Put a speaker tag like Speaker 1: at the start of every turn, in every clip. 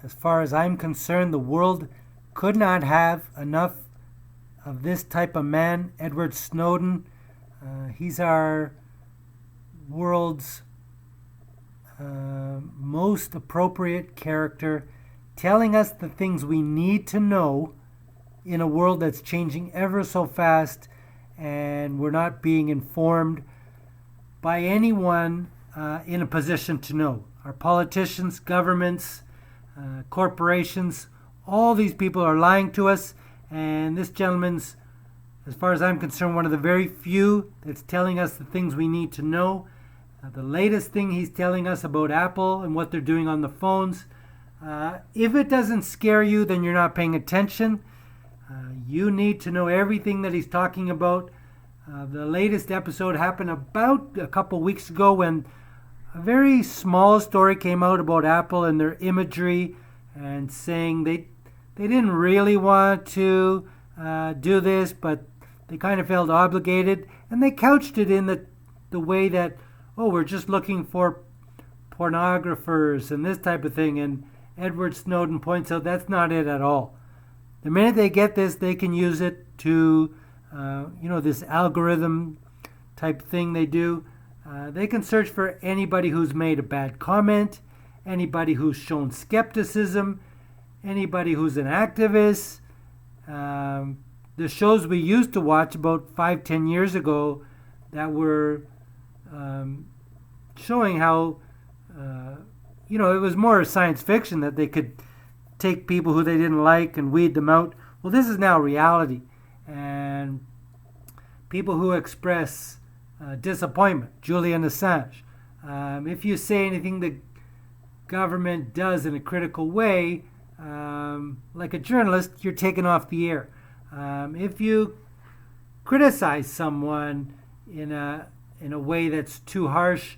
Speaker 1: as far as I'm concerned, the world could not have enough of this type of man, Edward Snowden. He's our world's most appropriate character, telling us the things we need to know in a world that's changing ever so fast, and we're not being informed by anyone in a position to know. Our politicians, governments, corporations, all these people are lying to us, and this gentleman's, as far as I'm concerned, one of the very few that's telling us the things we need to know. The latest thing he's telling us about Apple and what they're doing on the phones, if it doesn't scare you, then you're not paying attention. You need to know everything that he's talking about. The latest episode happened about a couple weeks ago when a very small story came out about Apple and their imagery, and saying they didn't really want to do this, but they kind of felt obligated, and they couched it in the way that, oh, we're just looking for pornographers and this type of thing. And Edward Snowden points out that's not it at all. The minute they get this, they can use it to, this algorithm type thing they do. They can search for anybody who's made a bad comment, anybody who's shown skepticism, anybody who's an activist. The shows we used to watch about 5-10 years ago that were showing how, it was more science fiction, that they could take people who they didn't like and weed them out. Well, this is now reality. And people who express disappointment, Julian Assange. If you say anything the government does in a critical way, like a journalist, you're taken off the air. If you criticize someone in a way that's too harsh,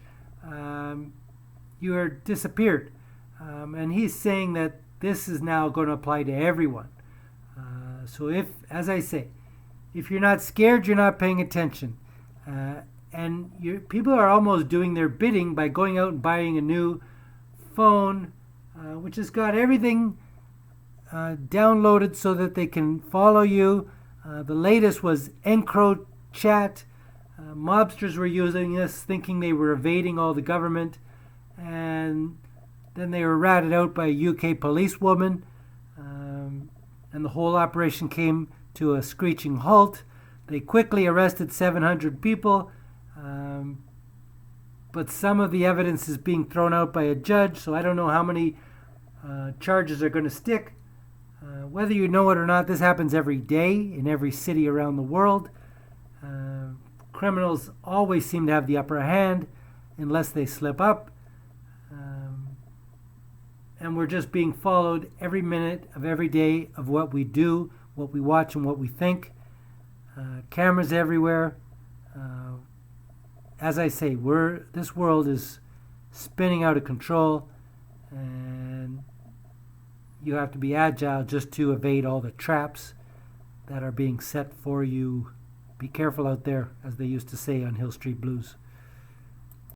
Speaker 1: you are disappeared. And he's saying that this is now going to apply to everyone. So as I say, if you're not scared, you're not paying attention. And people are almost doing their bidding by going out and buying a new phone, which has got everything downloaded so that they can follow you. The latest was EncroChat. Mobsters were using this, thinking they were evading all the government, and then they were ratted out by a UK policewoman, and the whole operation came to a screeching halt. They quickly arrested 700 people, but some of the evidence is being thrown out by a judge, so I don't know how many charges are going to stick. Whether you know it or not, this happens every day in every city around the world. Criminals always seem to have the upper hand unless they slip up. And we're just being followed every minute of every day of what we do, what we watch, and what we think. Cameras everywhere. As I say, this world is spinning out of control, and you have to be agile just to evade all the traps that are being set for you. Be careful out there, as they used to say on Hill Street Blues.